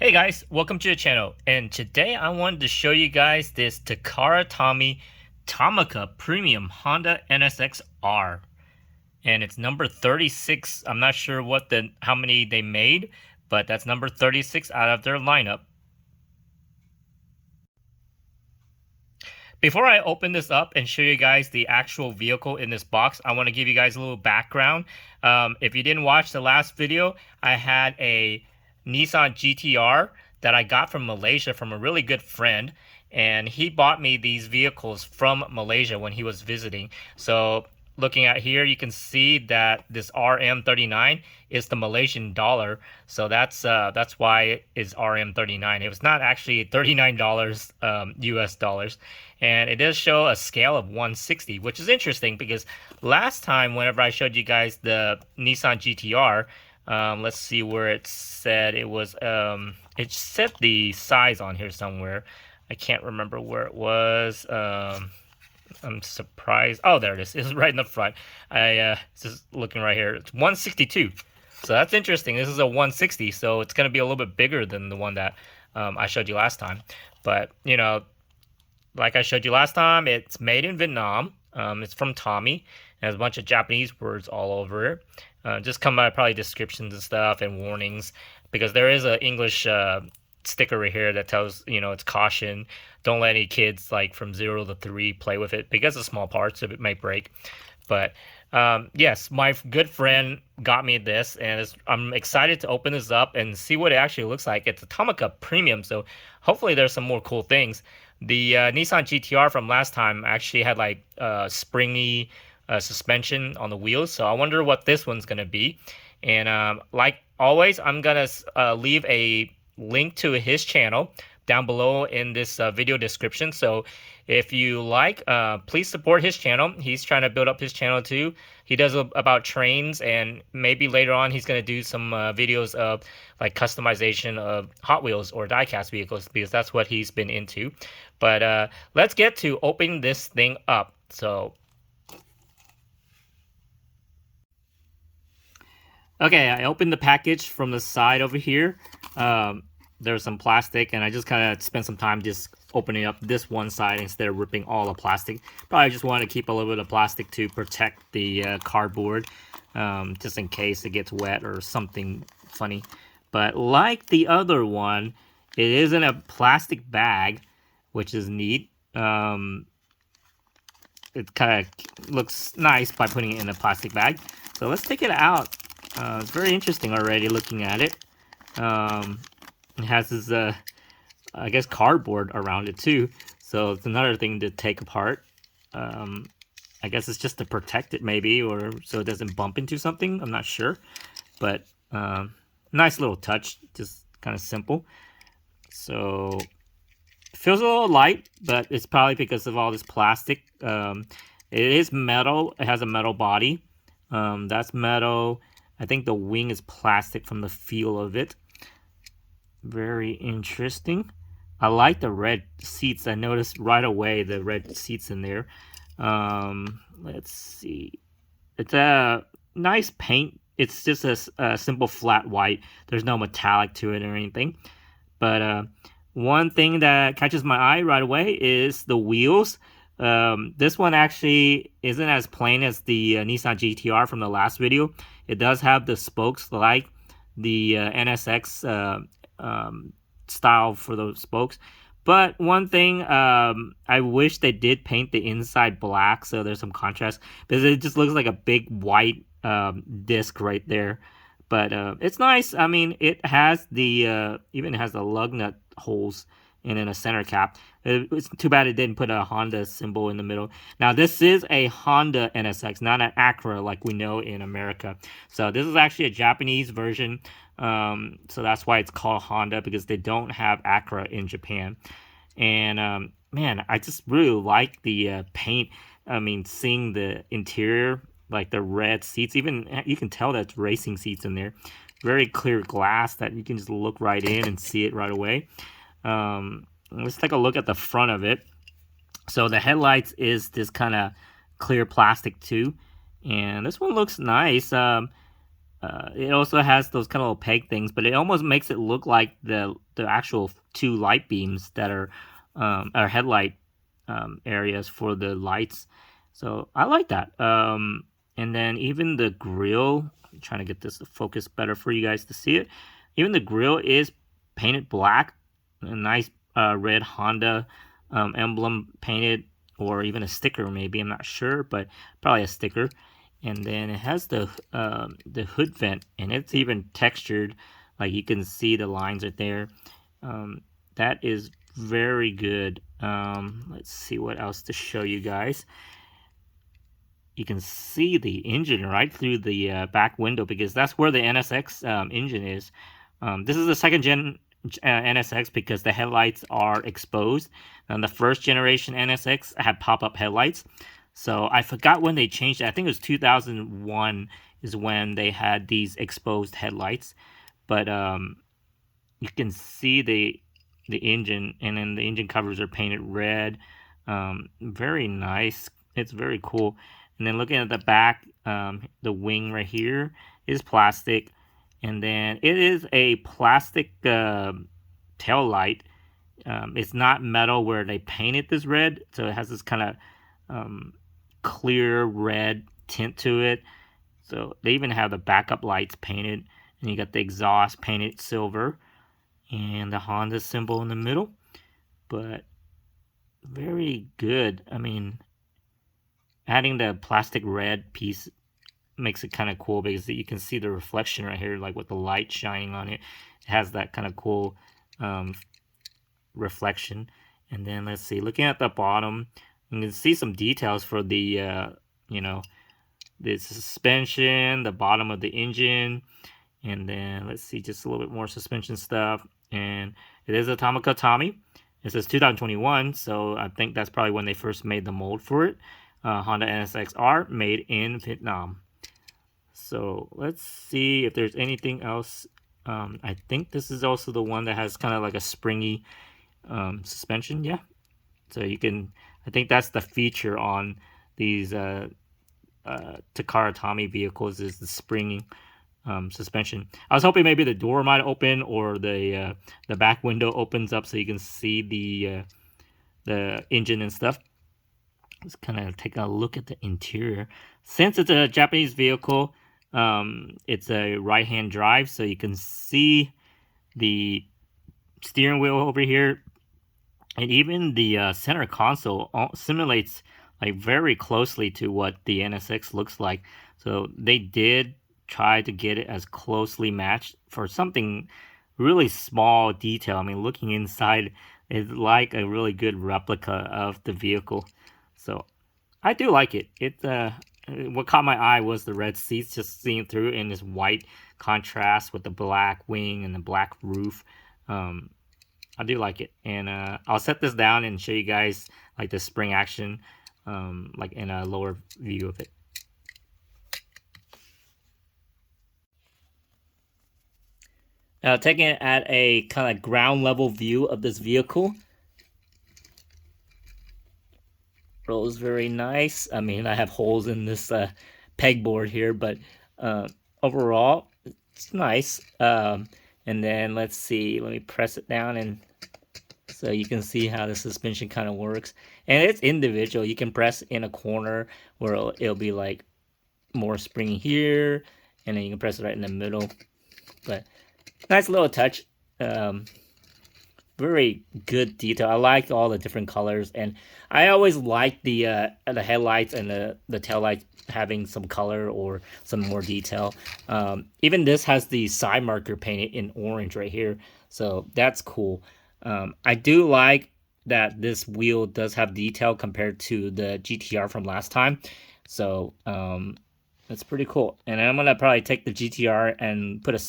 Hey guys, welcome to the channel, and today I wanted to show you guys this Takara Tomy Tomica Premium Honda NSX-R, and it's number 36. I'm not sure how many they made, but that's number 36 out of their lineup. Before I open this up and show you guys the actual vehicle in this box, I want to give you guys a little background. If you didn't watch the last video, I had a Nissan GT-R that I got from Malaysia from a really good friend, and he bought me these vehicles from Malaysia when he was visiting. So looking at here, you can see that this RM39 is the Malaysian dollar, so that's why it is RM39. It was not actually $39 US dollars, and it does show a scale of 160, which is interesting because last time whenever I showed you guys the Nissan GT-R, let's see where it said it was. It said the size on here somewhere. I can't remember where it was. I'm surprised. Oh, there it is. It's right in the front. Just looking right here. It's 162. So that's interesting. This is a 160, so it's going to be a little bit bigger than the one that I showed you last time. But, you know, like I showed you last time, it's made in Vietnam. It's from Tomy. It has a bunch of Japanese words all over it. Just come by probably descriptions and stuff and warnings, because there is an English sticker right here that tells, it's caution. Don't let any kids like from 0 to 3 play with it because of small parts, so it might break. But yes, my good friend got me this, and I'm excited to open this up and see what it actually looks like. It's a Tomica Premium, so hopefully there's some more cool things. The Nissan GT-R from last time actually had like springy suspension on the wheels, so I wonder what this one's gonna be. And like always, I'm gonna leave a link to his channel down below in this video description. So if you like, please support his channel. He's trying to build up his channel too. He does about trains, and maybe later on he's going to do some videos of like customization of Hot Wheels or diecast vehicles, because that's what he's been into. But let's get to opening this thing up. So okay, I opened the package from the side over here. There's some plastic, and I just kind of spent some time just opening up this one side instead of ripping all the plastic. Probably just wanted to keep a little bit of plastic to protect the cardboard, just in case it gets wet or something funny. But like the other one, it is in a plastic bag, which is neat. It kind of looks nice by putting it in a plastic bag. So let's take it out. It's very interesting already looking at it. It has this, I guess, cardboard around it too. So it's another thing to take apart. I guess it's just to protect it maybe, or so it doesn't bump into something. I'm not sure. But nice little touch, just kind of simple. So it feels a little light, but it's probably because of all this plastic. It is metal. It has a metal body. That's metal. I think the wing is plastic from the feel of it. Very interesting. I like the red seats. I noticed right away the red seats in there. Let's see. It's a nice paint. It's just a simple flat white. There's no metallic to it or anything. But one thing that catches my eye right away is the wheels. This one actually isn't as plain as the Nissan GT-R from the last video. It does have the spokes like the NSX style for those spokes. But one thing, I wish they did paint the inside black so there's some contrast, because it just looks like a big white disc right there. But it's nice. I mean, it has the even has the lug nut holes and in a center cap. It's too bad it didn't put a Honda symbol in the middle. Now, this is a Honda NSX, not an Acura like we know in America. So this is actually a Japanese version. So that's why it's called Honda, because they don't have Acura in Japan. And man, I just really like the paint. I mean, seeing the interior, like the red seats, even you can tell that's racing seats in there. Very clear glass that you can just look right in and see it right away. Let's take a look at the front of it. So the headlights is this kind of clear plastic too, and this one looks nice. It also has those kind of little peg things, but it almost makes it look like the actual two light beams that are headlight areas for the lights. So I like that. And then even the grill, I'm trying to get this to focus better for you guys to see it. Even the grill is painted black, a nice red Honda emblem painted, or even a sticker maybe, I'm not sure, but probably a sticker. And then it has the hood vent, and it's even textured, like you can see the lines right there. That is very good. Let's see what else to show you guys. You can see the engine right through the back window, because that's where the NSX engine is. This is the second gen NSX because the headlights are exposed. And the first generation NSX had pop-up headlights. So I forgot when they changed it. I think it was 2001 is when they had these exposed headlights. But you can see the engine, and then the engine covers are painted red. Very nice. It's very cool. And then looking at the back, the wing right here is plastic. And then it is a plastic tail light. It's not metal where they painted this red. So it has this kind of clear red tint to it. So they even have the backup lights painted. And you got the exhaust painted silver. And the Honda symbol in the middle. But very good. I mean, adding the plastic red piece makes it kind of cool because you can see the reflection right here, like with the light shining on it. It has that kind of cool reflection. And then let's see, looking at the bottom, you can see some details for the the suspension, the bottom of the engine, and then let's see just a little bit more suspension stuff. And it is a Tomica Tomy. It says 2021, so I think that's probably when they first made the mold for it. Honda NSX-R, made in Vietnam. So let's see if there's anything else. I think this is also the one that has kind of like a springy suspension. Yeah. So you can, I think that's the feature on these Takara Tomy vehicles, is the springing suspension. I was hoping maybe the door might open, or the back window opens up so you can see the engine and stuff. Let's kind of take a look at the interior. Since it's a Japanese vehicle, it's a right-hand drive, so you can see the steering wheel over here, and even the center console simulates like very closely to what the NSX looks like. So they did try to get it as closely matched for something really small detail. I mean, looking inside is like a really good replica of the vehicle. So I do like it. What caught my eye was the red seats just seeing through in this white contrast with the black wing and the black roof. I do like it. And I'll set this down and show you guys like the spring action, like in a lower view of it. Now taking it at a kind of ground level view of this vehicle. Rolls very nice. I mean, I have holes in this pegboard here, but overall, it's nice. And then let's see, let me press it down, and so you can see how the suspension kind of works. And it's individual. You can press in a corner where it'll be like more springy here, and then you can press it right in the middle. But nice little touch. Very good detail. I like all the different colors, and I always like the headlights and the tail lights having some color or some more detail. Even this has the side marker painted in orange right here, so that's cool. I do like that this wheel does have detail compared to the GTR from last time, so that's pretty cool. And I'm gonna probably take the GTR and put a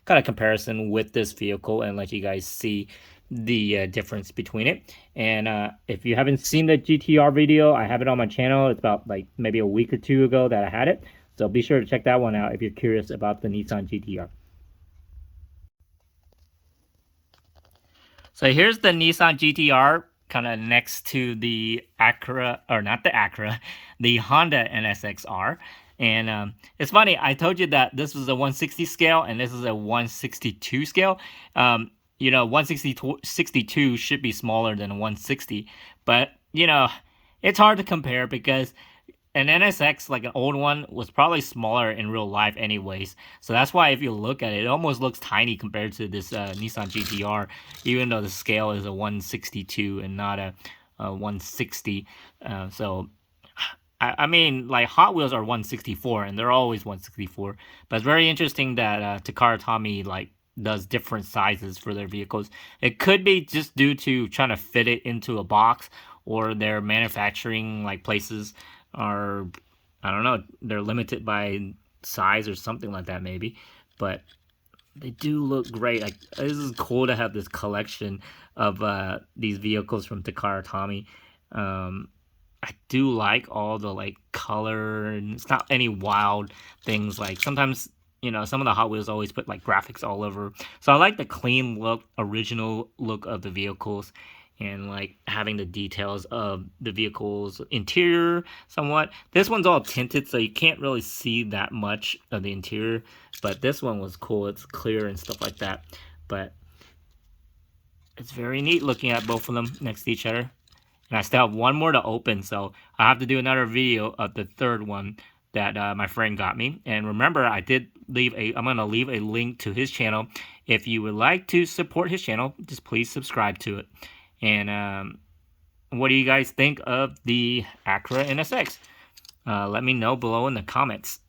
kind of comparison with this vehicle and let you guys see the difference between it. And if you haven't seen the GTR video, I have it on my channel. It's about like maybe a week or two ago that I had it, so be sure to check that one out if you're curious about the Nissan GTR. So here's the Nissan GTR kind of next to the Acura, or not the Acura, the Honda NSX-R. And it's funny, I told you that this was a 160 scale and this is a 162 scale. You know, 162 should be smaller than a 160, but you know, it's hard to compare because an NSX, like an old one, was probably smaller in real life anyways. So that's why if you look at it, it almost looks tiny compared to this Nissan GT-R, even though the scale is a 162 and not a 160. So I mean, like Hot Wheels are 164 and they're always 164. But it's very interesting that Takara Tomy like does different sizes for their vehicles. It could be just due to trying to fit it into a box, or their manufacturing like places are, I don't know, they're limited by size or something like that maybe. But they do look great. Like, this is cool to have this collection of these vehicles from Takara Tomy. I do like all the like color, and it's not any wild things. Like sometimes, you know, some of the Hot Wheels always put like graphics all over. So I like the clean look, original look of the vehicles, and like having the details of the vehicle's interior somewhat. This one's all tinted, so you can't really see that much of the interior, but this one was cool. It's clear and stuff like that. But it's very neat looking at both of them next to each other. And I still have one more to open, so I have to do another video of the third one that my friend got me. And remember, I'm gonna leave a link to his channel. If you would like to support his channel, just please subscribe to it. And what do you guys think of the Acura NSX? Let me know below in the comments.